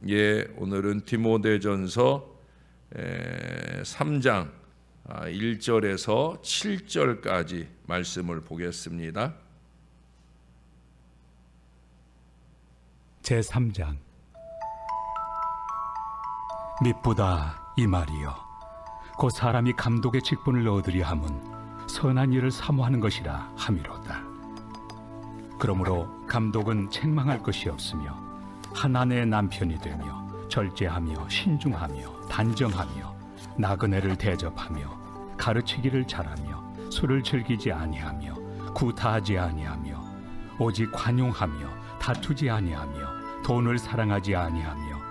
오늘은 디모데전서 3장 1절에서 7절까지 말씀을 보겠습니다. 제3장. 미쁘다 이 말이여, 곧 사람이 감독의 직분을 얻으려 함은 선한 일을 사모하는 것이라 함이로다. 그러므로 감독은 책망할 것이 없으며 한 아내의 남편이 되며 절제하며 신중하며 단정하며 나그네를 대접하며 가르치기를 잘하며 술을 즐기지 아니하며 구타하지 아니하며 오직 관용하며 다투지 아니하며 돈을 사랑하지 아니하며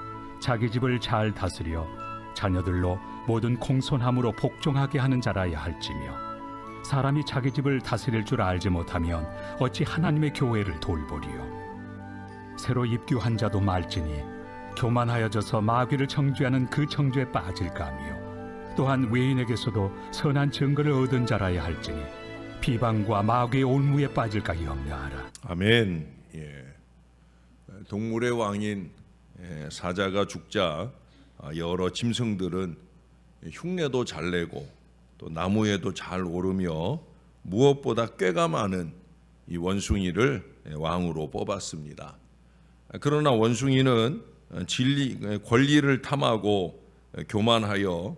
자기 집을 잘 다스려 자녀들로 모든 공손함으로 복종하게 하는 자라야 할지며, 사람이 자기 집을 다스릴 줄 알지 못하면 어찌 하나님의 교회를 돌보리요. 새로 입교한 자도 말지니 교만하여져서 마귀를 청죄하는 그 청죄에 빠질까 하며, 또한 외인에게서도 선한 증거를 얻은 자라야 할지니 비방과 마귀의 올무에 빠질까 염려하라. 아멘. 동물의 왕인 사자가 죽자 여러 짐승들은 흉내도 잘 내고 또 나무에도 잘 오르며 무엇보다 꾀가 많은 이 원숭이를 왕으로 뽑았습니다. 그러나 원숭이는 권리를 탐하고 교만하여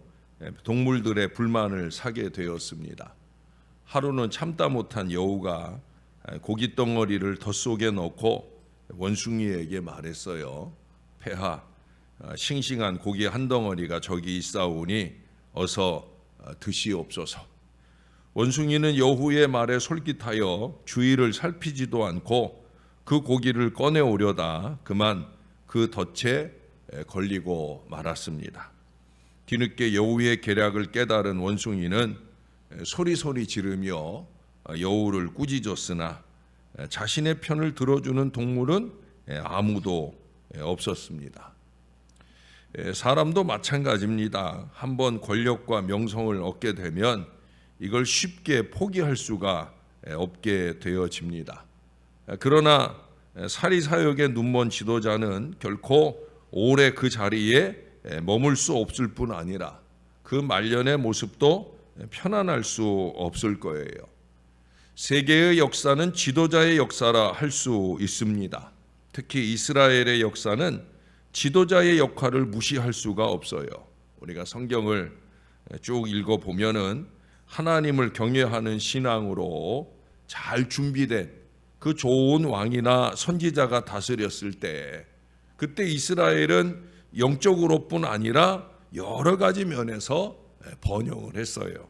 동물들의 불만을 사게 되었습니다. 하루는 참다 못한 여우가 고기 덩어리를 덧속에 넣고 원숭이에게 말했어요. 폐하, 싱싱한 고기 한 덩어리가 저기 있사오니 어서 드시옵소서. 원숭이는 여우의 말에 솔깃하여 주위를 살피지도 않고 그 고기를 꺼내오려다 그만 그 덫에 걸리고 말았습니다. 뒤늦게 여우의 계략을 깨달은 원숭이는 소리소리 지르며 여우를 꾸짖었으나 자신의 편을 들어주는 동물은 아무도 없었습니다. 사람도 마찬가지입니다. 한번 권력과 명성을 얻게 되면 이걸 쉽게 포기할 수가 없게 되어집니다. 그러나 사리사욕의 눈먼 지도자는 결코 오래 그 자리에 머물 수 없을 뿐 아니라 그 말년의 모습도 편안할 수 없을 거예요. 세계의 역사는 지도자의 역사라 할 수 있습니다. 특히 이스라엘의 역사는 지도자의 역할을 무시할 수가 없어요. 우리가 성경을 쭉 읽어보면은 하나님을 경외하는 신앙으로 잘 준비된 그 좋은 왕이나 선지자가 다스렸을 때, 그때 이스라엘은 영적으로뿐 아니라 여러 가지 면에서 번영을 했어요.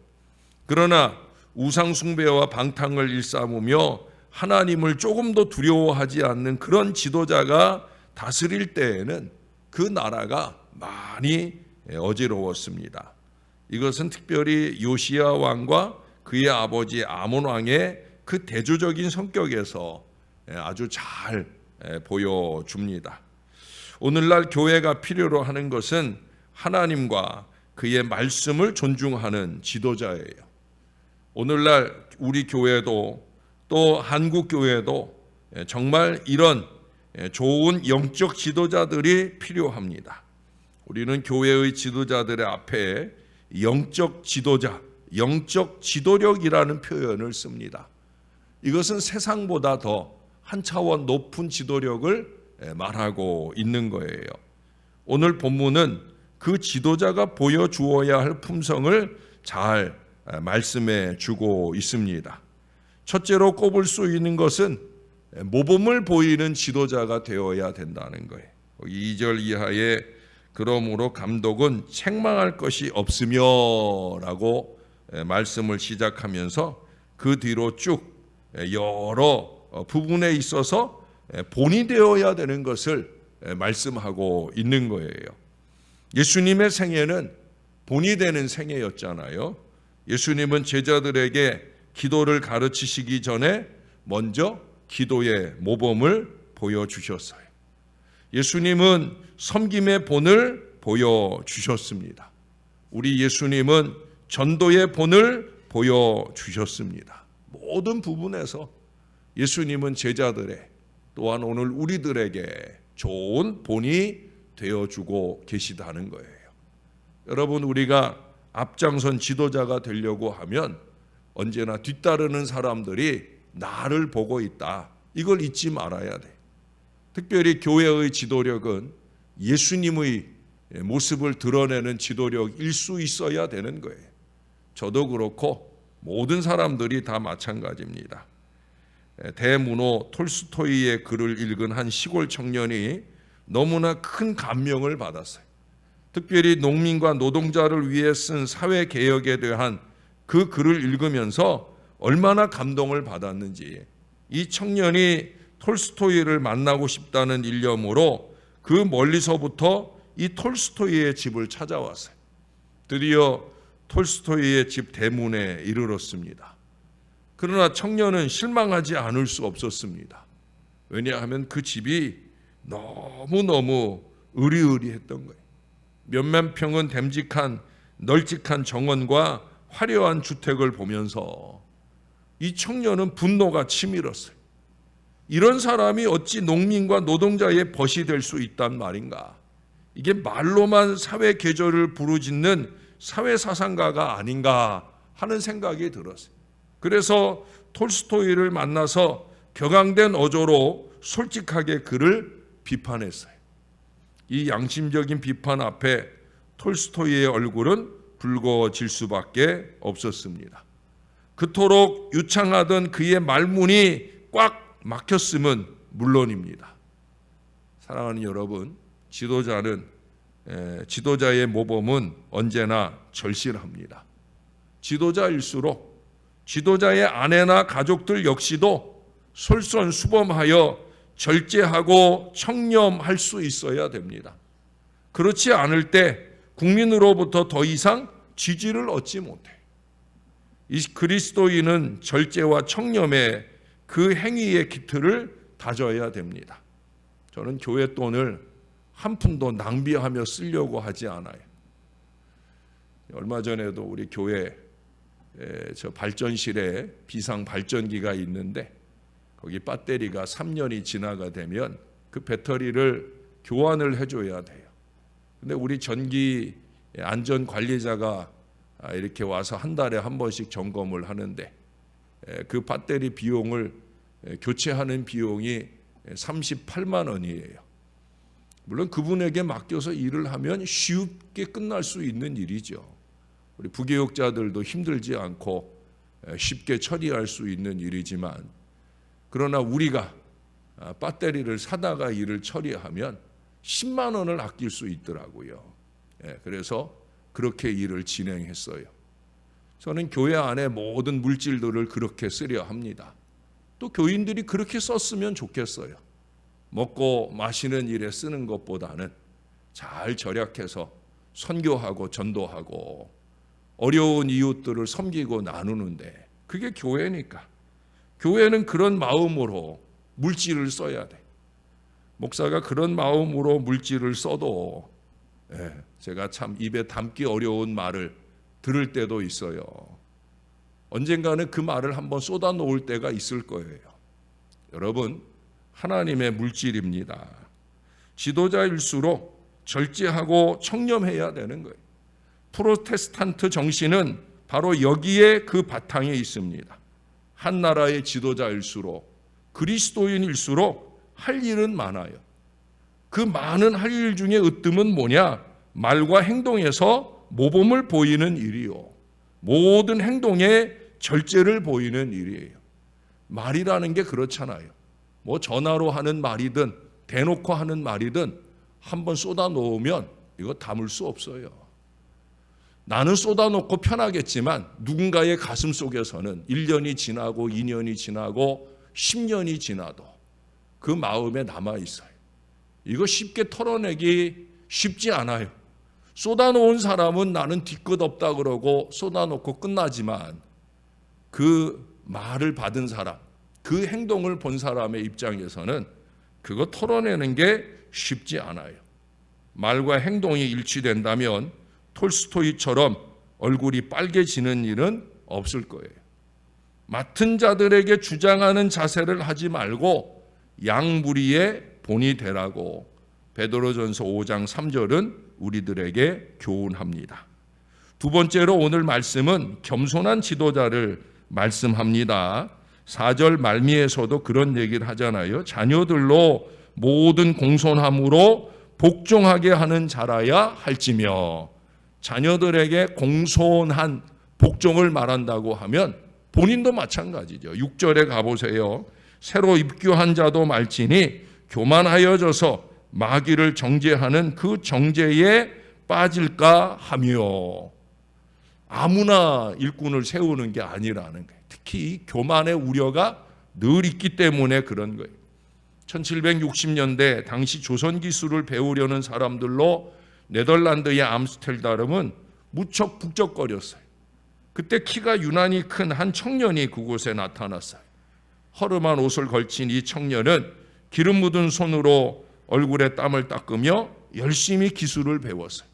그러나 우상 숭배와 방탕을 일삼으며 하나님을 조금도 두려워하지 않는 그런 지도자가 다스릴 때에는 그 나라가 많이 어지러웠습니다. 이것은 특별히 요시야 왕과 그의 아버지 아몬 왕의 그 대조적인 성격에서 아주 잘 보여줍니다. 오늘날 교회가 필요로 하는 것은 하나님과 그의 말씀을 존중하는 지도자예요. 오늘날 우리 교회도 또 한국 교회도 정말 이런 좋은 영적 지도자들이 필요합니다. 우리는 교회의 지도자들의 앞에 영적 지도자, 영적 지도력이라는 표현을 씁니다. 이것은 세상보다 더 한 차원 높은 지도력을 말하고 있는 거예요. 오늘 본문은 그 지도자가 보여주어야 할 품성을 잘 말씀해 주고 있습니다. 첫째로 꼽을 수 있는 것은 모범을 보이는 지도자가 되어야 된다는 거예요. 2절 이하에 그러므로 감독은 책망할 것이 없으며 라고 말씀을 시작하면서 그 뒤로 쭉 여러 부분에 있어서 본이 되어야 되는 것을 말씀하고 있는 거예요. 예수님의 생애는 본이 되는 생애였잖아요. 예수님은 제자들에게 기도를 가르치시기 전에 먼저 기도의 모범을 보여주셨어요. 예수님은 섬김의 본을 보여주셨습니다. 우리 예수님은 전도의 본을 보여주셨습니다. 모든 부분에서 예수님은 제자들의, 또한 오늘 우리들에게 좋은 본이 되어주고 계시다는 거예요. 여러분, 우리가 앞장선 지도자가 되려고 하면 언제나 뒤따르는 사람들이 나를 보고 있다. 이걸 잊지 말아야 돼. 특별히 교회의 지도력은 예수님의 모습을 드러내는 지도력일 수 있어야 되는 거예요. 저도 그렇고 모든 사람들이 다 마찬가지입니다. 대문호 톨스토이의 글을 읽은 한 시골 청년이 너무나 큰 감명을 받았어요. 특별히 농민과 노동자를 위해 쓴 사회개혁에 대한 그 글을 읽으면서 얼마나 감동을 받았는지, 이 청년이 톨스토이를 만나고 싶다는 일념으로 그 멀리서부터 이 톨스토이의 집을 찾아왔어요. 드디어 톨스토이의 집 대문에 이르렀습니다. 그러나 청년은 실망하지 않을 수 없었습니다. 왜냐하면 그 집이 너무너무 으리으리했던 거예요. 몇몇 평은 됨직한 널찍한 정원과 화려한 주택을 보면서 이 청년은 분노가 치밀었어요. 이런 사람이 어찌 농민과 노동자의 벗이 될 수 있단 말인가? 이게 말로만 사회 계절을 부르짖는 사회 사상가가 아닌가 하는 생각이 들었어요. 그래서 톨스토이를 만나서 격앙된 어조로 솔직하게 그를 비판했어요. 이 양심적인 비판 앞에 톨스토이의 얼굴은 붉어질 수밖에 없었습니다. 그토록 유창하던 그의 말문이 꽉 막혔음은 물론입니다. 사랑하는 여러분, 지도자의 모범은 언제나 절실합니다. 지도자일수록 지도자의 아내나 가족들 역시도 솔선수범하여 절제하고 청렴할 수 있어야 됩니다. 그렇지 않을 때 국민으로부터 더 이상 지지를 얻지 못해. 이 그리스도인은 절제와 청렴의 그 행위의 기틀을 다져야 됩니다. 저는 교회 돈을 한 푼도 낭비하며 쓰려고 하지 않아요. 얼마 전에도 우리 교회 저 발전실에 비상 발전기가 있는데 거기 배터리가 3년이 지나가 되면 그 배터리를 교환을 해줘야 돼요. 근데 우리 전기 안전 관리자가 이렇게 와서 한 달에 한 번씩 점검을 하는데 그 배터리 비용을 교체하는 비용이 38만 원이에요. 물론 그분에게 맡겨서 일을 하면 쉽게 끝날 수 있는 일이죠. 우리 부교육자들도 힘들지 않고 쉽게 처리할 수 있는 일이지만, 그러나 우리가 배터리를 사다가 일을 처리하면 10만 원을 아낄 수 있더라고요. 그래서 그렇게 일을 진행했어요. 저는 교회 안에 모든 물질들을 그렇게 쓰려 합니다. 또 교인들이 그렇게 썼으면 좋겠어요. 먹고 마시는 일에 쓰는 것보다는 잘 절약해서 선교하고 전도하고 어려운 이웃들을 섬기고 나누는데, 그게 교회니까. 교회는 그런 마음으로 물질을 써야 돼. 목사가 그런 마음으로 물질을 써도 제가 참 입에 담기 어려운 말을 들을 때도 있어요. 언젠가는 그 말을 한번 쏟아 놓을 때가 있을 거예요. 여러분, 하나님의 물질입니다. 지도자일수록 절제하고 청렴해야 되는 거예요. 프로테스탄트 정신은 바로 여기에 그 바탕에 있습니다. 한 나라의 지도자일수록, 그리스도인일수록 할 일은 많아요. 그 많은 할 일 중에 으뜸은 뭐냐? 말과 행동에서 모범을 보이는 일이요, 모든 행동에 절제를 보이는 일이에요. 말이라는 게 그렇잖아요. 뭐 전화로 하는 말이든 대놓고 하는 말이든 한번 쏟아 놓으면 이거 담을 수 없어요. 나는 쏟아놓고 편하겠지만 누군가의 가슴 속에서는 1년이 지나고 2년이 지나고 10년이 지나도 그 마음에 남아있어요. 이거 쉽게 털어내기 쉽지 않아요. 쏟아놓은 사람은 나는 뒤끝 없다 그러고 쏟아놓고 끝나지만, 그 말을 받은 사람, 그 행동을 본 사람의 입장에서는 그거 털어내는 게 쉽지 않아요. 말과 행동이 일치된다면 톨스토이처럼 얼굴이 빨개지는 일은 없을 거예요. 맡은 자들에게 주장하는 자세를 하지 말고 양무리의 본이 되라고 베드로전서 5장 3절은 우리들에게 교훈합니다. 두 번째로 오늘 말씀은 겸손한 지도자를 말씀합니다. 4절 말미에서도 그런 얘기를 하잖아요. 자녀들로 모든 공손함으로 복종하게 하는 자라야 할지며, 자녀들에게 공손한 복종을 말한다고 하면 본인도 마찬가지죠. 6절에 가보세요. 새로 입교한 자도 말지니 교만하여져서 마귀를 정죄하는 그 정죄에 빠질까 하며, 아무나 일꾼을 세우는 게 아니라는 거예요. 특히 교만의 우려가 늘 있기 때문에 그런 거예요. 1760년대 당시 조선 기술을 배우려는 사람들로 네덜란드의 암스텔담은 무척 북적거렸어요. 그때 키가 유난히 큰 한 청년이 그곳에 나타났어요. 허름한 옷을 걸친 이 청년은 기름 묻은 손으로 얼굴에 땀을 닦으며 열심히 기술을 배웠어요.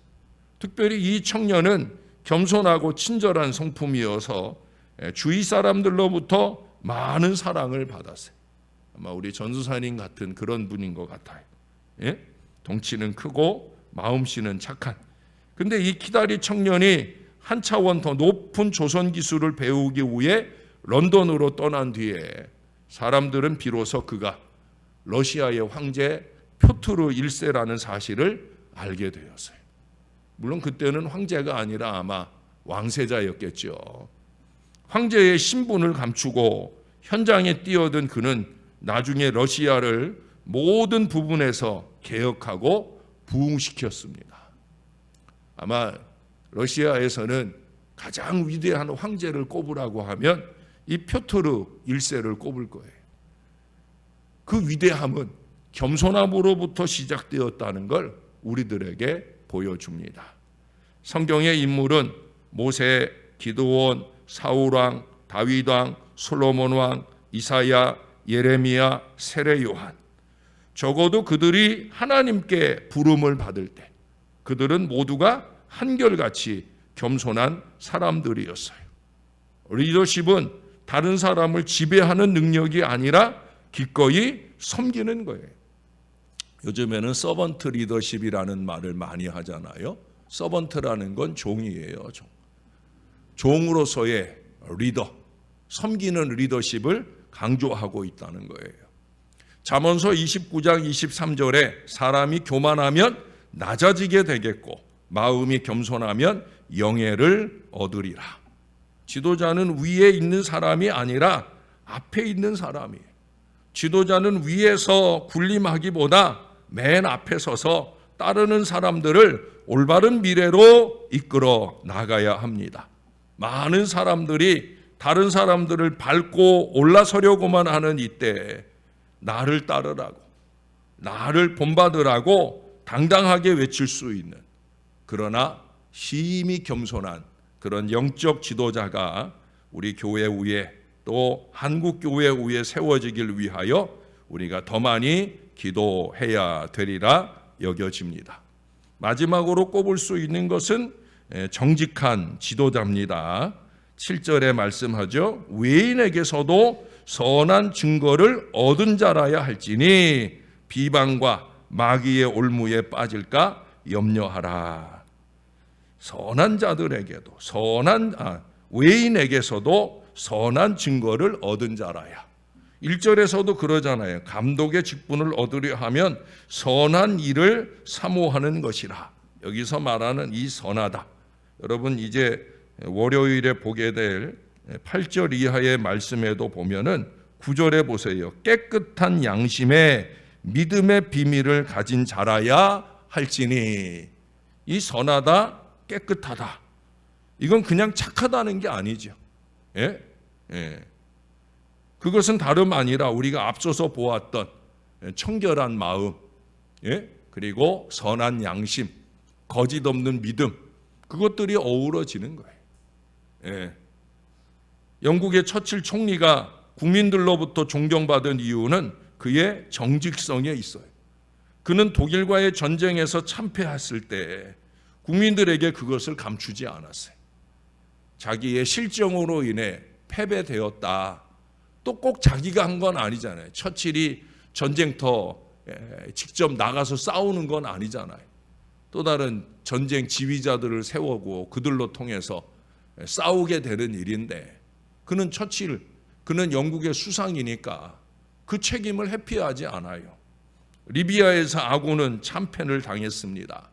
특별히 이 청년은 겸손하고 친절한 성품이어서 주위 사람들로부터 많은 사랑을 받았어요. 아마 우리 전수사님 같은 그런 분인 것 같아요. 예? 덩치는 크고 마음씨는 착한. 근데 이 키다리 청년이 한 차원 더 높은 조선 기술을 배우기 위해 런던으로 떠난 뒤에 사람들은 비로소 그가 러시아의 황제 표트르 1세라는 사실을 알게 되었어요. 물론 그때는 황제가 아니라 아마 왕세자였겠죠. 황제의 신분을 감추고 현장에 뛰어든 그는 나중에 러시아를 모든 부분에서 개혁하고 부흥시켰습니다. 아마 러시아에서는 가장 위대한 황제를 꼽으라고 하면 이 표트르 1세를 꼽을 거예요. 그 위대함은 겸손함으로부터 시작되었다는 걸 우리들에게 보여줍니다. 성경의 인물은 모세, 기드온, 사울왕, 다윗왕, 솔로몬왕, 이사야, 예레미야, 세례 요한. 적어도 그들이 하나님께 부름을 받을 때 그들은 모두가 한결같이 겸손한 사람들이었어요. 리더십은 다른 사람을 지배하는 능력이 아니라 기꺼이 섬기는 거예요. 요즘에는 서번트 리더십이라는 말을 많이 하잖아요. 서번트라는 건 종이에요. 종으로서의 리더, 섬기는 리더십을 강조하고 있다는 거예요. 잠언서 29장 23절에 사람이 교만하면 낮아지게 되겠고 마음이 겸손하면 영예를 얻으리라. 지도자는 위에 있는 사람이 아니라 앞에 있는 사람이에요. 지도자는 위에서 군림하기보다 맨 앞에 서서 따르는 사람들을 올바른 미래로 이끌어 나가야 합니다. 많은 사람들이 다른 사람들을 밟고 올라서려고만 하는 이때 나를 따르라고, 나를 본받으라고 당당하게 외칠 수 있는, 그러나 심히 겸손한 그런 영적 지도자가 우리 교회 위에 또 한국 교회 위에 세워지길 위하여 우리가 더 많이 기도해야 되리라 여겨집니다. 마지막으로 꼽을 수 있는 것은 정직한 지도자입니다. 7절에 말씀하죠. 외인에게서도 선한 증거를 얻은 자라야 할지니 비방과 마귀의 올무에 빠질까 염려하라. 선한 자들에게도 외인에게서도 선한 증거를 얻은 자라야. 1절에서도 그러잖아요. 감독의 직분을 얻으려 하면 선한 일을 사모하는 것이라. 여기서 말하는 이 선하다. 여러분 이제 월요일에 보게 될 8절 이하의 말씀에도 보면은 9절에 보세요. 깨끗한 양심에 믿음의 비밀을 가진 자라야 할지니. 이 선하다, 깨끗하다. 이건 그냥 착하다는 게 아니죠. 예? 예. 그것은 다름 아니라 우리가 앞서서 보았던 청결한 마음, 예? 그리고 선한 양심, 거짓 없는 믿음, 그것들이 어우러지는 거예요. 예. 영국의 처칠 총리가 국민들로부터 존경받은 이유는 그의 정직성에 있어요. 그는 독일과의 전쟁에서 참패했을 때 국민들에게 그것을 감추지 않았어요. 자기의 실정으로 인해 패배되었다. 또 꼭 자기가 한 건 아니잖아요. 처칠이 전쟁터에 직접 나가서 싸우는 건 아니잖아요. 또 다른 전쟁 지휘자들을 세우고 그들로 통해서 싸우게 되는 일인데, 그는 처칠, 그는 영국의 수상이니까 그 책임을 회피하지 않아요. 리비아에서 아군은 참패를 당했습니다.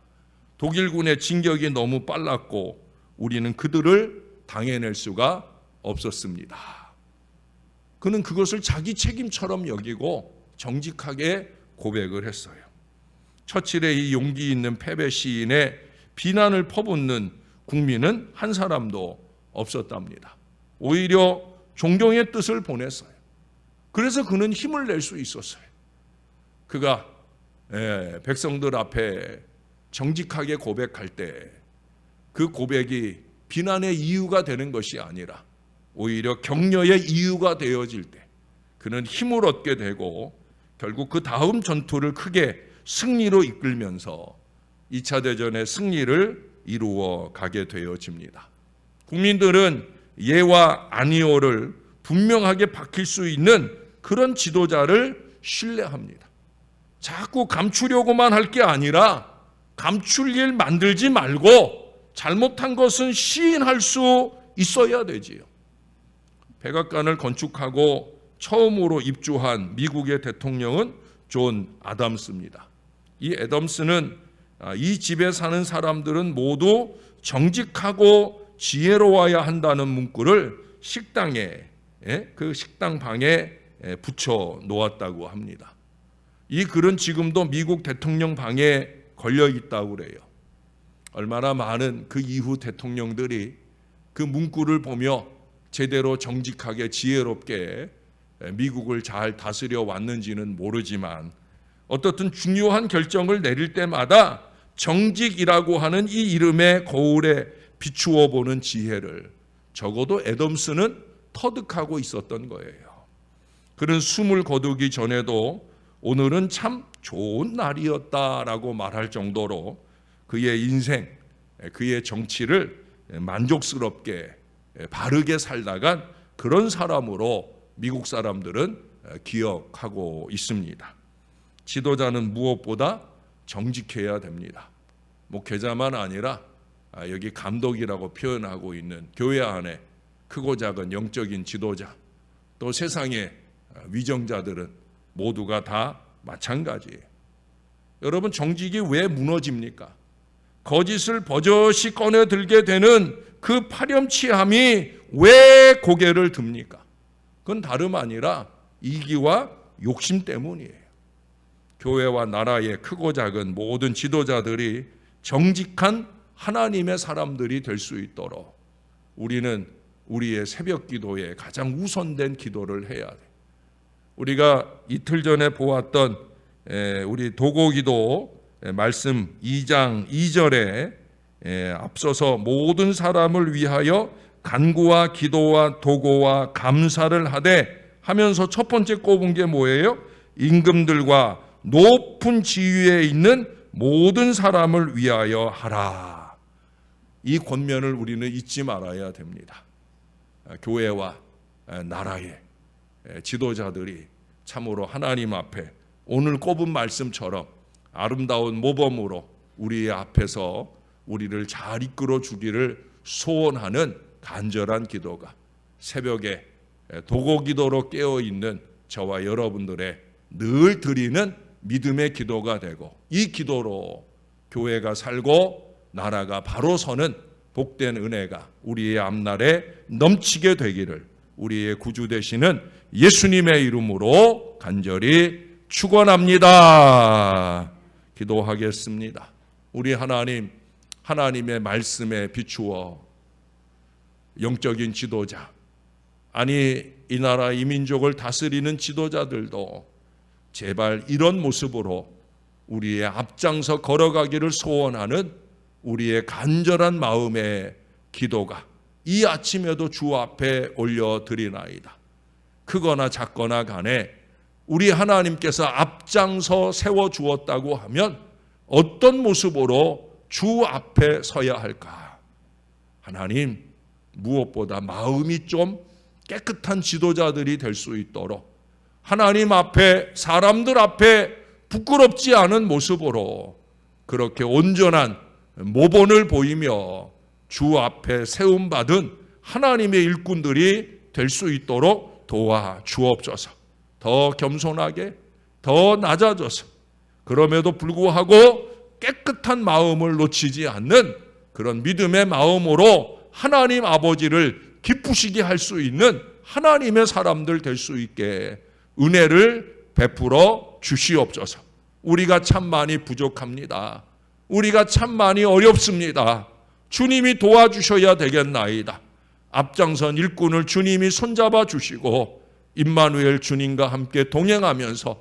독일군의 진격이 너무 빨랐고 우리는 그들을 당해낼 수가 없었습니다. 그는 그것을 자기 책임처럼 여기고 정직하게 고백을 했어요. 처칠의 이 용기 있는 패배 시인의 비난을 퍼붓는 국민은 한 사람도 없었답니다. 오히려 존경의 뜻을 보냈어요. 그래서 그는 힘을 낼 수 있었어요. 그가 백성들 앞에 정직하게 고백할 때 그 고백이 비난의 이유가 되는 것이 아니라 오히려 격려의 이유가 되어질 때 그는 힘을 얻게 되고 결국 그 다음 전투를 크게 승리로 이끌면서 2차 대전의 승리를 이루어 가게 되어집니다. 국민들은 예와 아니오를 분명하게 밝힐 수 있는 그런 지도자를 신뢰합니다. 자꾸 감추려고만 할 게 아니라 감출 일 만들지 말고 잘못한 것은 시인할 수 있어야 되지요. 백악관을 건축하고 처음으로 입주한 미국의 대통령은 존 아담스입니다. 이 애덤스는 이 집에 사는 사람들은 모두 정직하고 지혜로워야 한다는 문구를 식당에, 그 식당 방에 붙여 놓았다고 합니다. 이 글은 지금도 미국 대통령 방에 걸려 있다고 그래요. 얼마나 많은 그 이후 대통령들이 그 문구를 보며 제대로 정직하게 지혜롭게 미국을 잘 다스려 왔는지는 모르지만 어떻든 중요한 결정을 내릴 때마다 정직이라고 하는 이 이름의 거울에 비추어 보는 지혜를 적어도 애덤스는 터득하고 있었던 거예요. 그는 숨을 거두기 전에도 오늘은 참 좋은 날이었다라고 말할 정도로 그의 인생, 그의 정치를 만족스럽게 바르게 살다간 그런 사람으로 미국 사람들은 기억하고 있습니다. 지도자는 무엇보다 정직해야 됩니다. 목회자만 아니라 여기 감독이라고 표현하고 있는 교회 안에 크고 작은 영적인 지도자, 또 세상의 위정자들은 모두가 다 마찬가지예요. 여러분, 정직이 왜 무너집니까? 거짓을 버젓이 꺼내들게 되는 그 파렴치함이 왜 고개를 듭니까? 그건 다름 아니라 이기와 욕심 때문이에요. 교회와 나라의 크고 작은 모든 지도자들이 정직한 하나님의 사람들이 될 수 있도록 우리는 우리의 새벽 기도에 가장 우선된 기도를 해야 돼요. 우리가 이틀 전에 보았던 우리 도고기도 말씀 2장 2절에 앞서서 모든 사람을 위하여 간구와 기도와 도고와 감사를 하되 하면서 첫 번째 꼽은 게 뭐예요? 임금들과 높은 지위에 있는 모든 사람을 위하여 하라. 이 권면을 우리는 잊지 말아야 됩니다. 교회와 나라의 지도자들이 참으로 하나님 앞에 오늘 꼽은 말씀처럼 아름다운 모범으로 우리 앞에서 우리를 잘 이끌어 주기를 소원하는 간절한 기도가 새벽에 도고기도로 깨어있는 저와 여러분들의 늘 드리는 믿음의 기도가 되고, 이 기도로 교회가 살고 나라가 바로 서는 복된 은혜가 우리의 앞날에 넘치게 되기를 우리의 구주 되시는 예수님의 이름으로 간절히 축원합니다. 기도하겠습니다. 우리 하나님, 하나님의 말씀에 비추어 영적인 지도자, 아니 이 나라 이 민족을 다스리는 지도자들도 제발 이런 모습으로 우리의 앞장서 걸어가기를 소원하는 우리의 간절한 마음의 기도가 이 아침에도 주 앞에 올려드리나이다. 크거나 작거나 간에 우리 하나님께서 앞장서 세워주었다고 하면 어떤 모습으로 주 앞에 서야 할까? 하나님, 무엇보다 마음이 좀 깨끗한 지도자들이 될 수 있도록 하나님 앞에, 사람들 앞에 부끄럽지 않은 모습으로 그렇게 온전한 모본을 보이며 주 앞에 세움받은 하나님의 일꾼들이 될 수 있도록 도와 주옵소서. 더 겸손하게, 더 낮아져서 그럼에도 불구하고 깨끗한 마음을 놓치지 않는 그런 믿음의 마음으로 하나님 아버지를 기쁘시게 할 수 있는 하나님의 사람들 될 수 있게 은혜를 베풀어 주시옵소서. 우리가 참 많이 부족합니다. 우리가 참 많이 어렵습니다. 주님이 도와주셔야 되겠나이다. 앞장선 일꾼을 주님이 손잡아 주시고 임마누엘 주님과 함께 동행하면서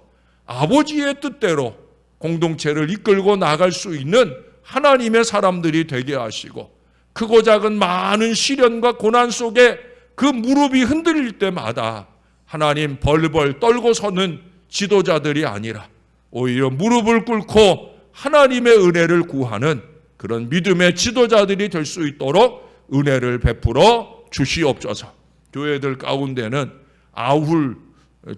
아버지의 뜻대로 공동체를 이끌고 나갈 수 있는 하나님의 사람들이 되게 하시고 크고 작은 많은 시련과 고난 속에 그 무릎이 흔들릴 때마다 하나님 벌벌 떨고 서는 지도자들이 아니라 오히려 무릎을 꿇고 하나님의 은혜를 구하는 그런 믿음의 지도자들이 될 수 있도록 은혜를 베풀어 주시옵소서. 교회들 가운데는 아훌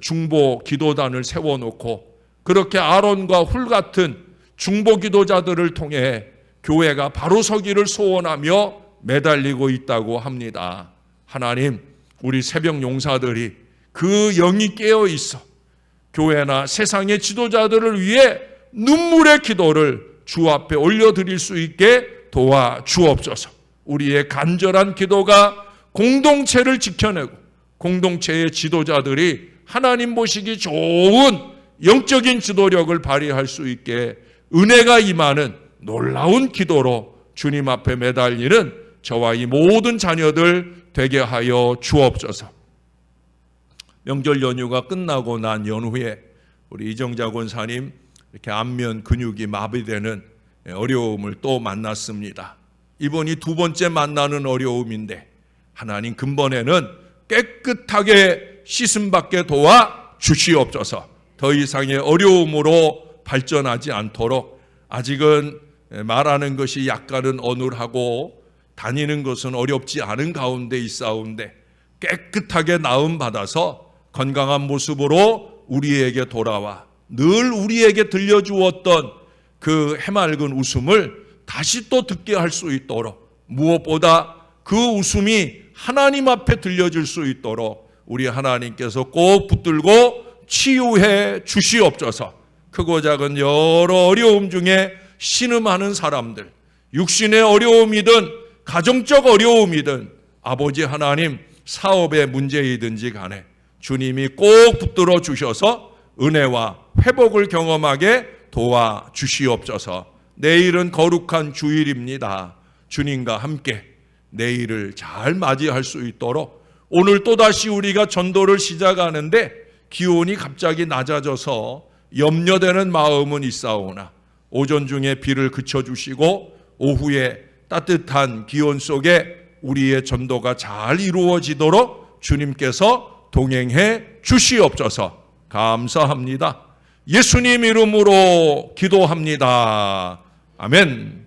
중보 기도단을 세워놓고 그렇게 아론과 훌 같은 중보 기도자들을 통해 교회가 바로 서기를 소원하며 매달리고 있다고 합니다. 하나님, 우리 새벽 용사들이 그 영이 깨어 있어 교회나 세상의 지도자들을 위해 눈물의 기도를 주 앞에 올려드릴 수 있게 도와 주옵소서. 우리의 간절한 기도가 공동체를 지켜내고 공동체의 지도자들이 하나님 보시기 좋은 영적인 지도력을 발휘할 수 있게 은혜가 임하는 놀라운 기도로 주님 앞에 매달리는 저와 이 모든 자녀들 되게 하여 주옵소서. 명절 연휴가 끝나고 난 연후에 우리 이정자 권사님 이렇게 안면 근육이 마비되는 어려움을 또 만났습니다. 이번이 두 번째 만나는 어려움인데 하나님 근본에는 깨끗하게 씻음받게 도와 주시옵소서. 더 이상의 어려움으로 발전하지 않도록 아직은 말하는 것이 약간은 어눌하고 다니는 것은 어렵지 않은 가운데 있사온데 깨끗하게 나음 받아서 건강한 모습으로 우리에게 돌아와 늘 우리에게 들려주었던 그 해맑은 웃음을 다시 또 듣게 할 수 있도록 무엇보다 그 웃음이 하나님 앞에 들려줄 수 있도록 우리 하나님께서 꼭 붙들고 치유해 주시옵소서. 크고 작은 여러 어려움 중에 신음하는 사람들, 육신의 어려움이든 가정적 어려움이든 아버지 하나님 사업의 문제이든지 간에 주님이 꼭 붙들어 주셔서 은혜와 회복을 경험하게 도와 주시옵소서. 내일은 거룩한 주일입니다. 주님과 함께 내일을 잘 맞이할 수 있도록 오늘 또다시 우리가 전도를 시작하는데 기온이 갑자기 낮아져서 염려되는 마음은 있사오나 오전 중에 비를 그쳐주시고 오후에 따뜻한 기온 속에 우리의 전도가 잘 이루어지도록 주님께서 동행해 주시옵소서. 감사합니다. 예수님 이름으로 기도합니다. 아멘.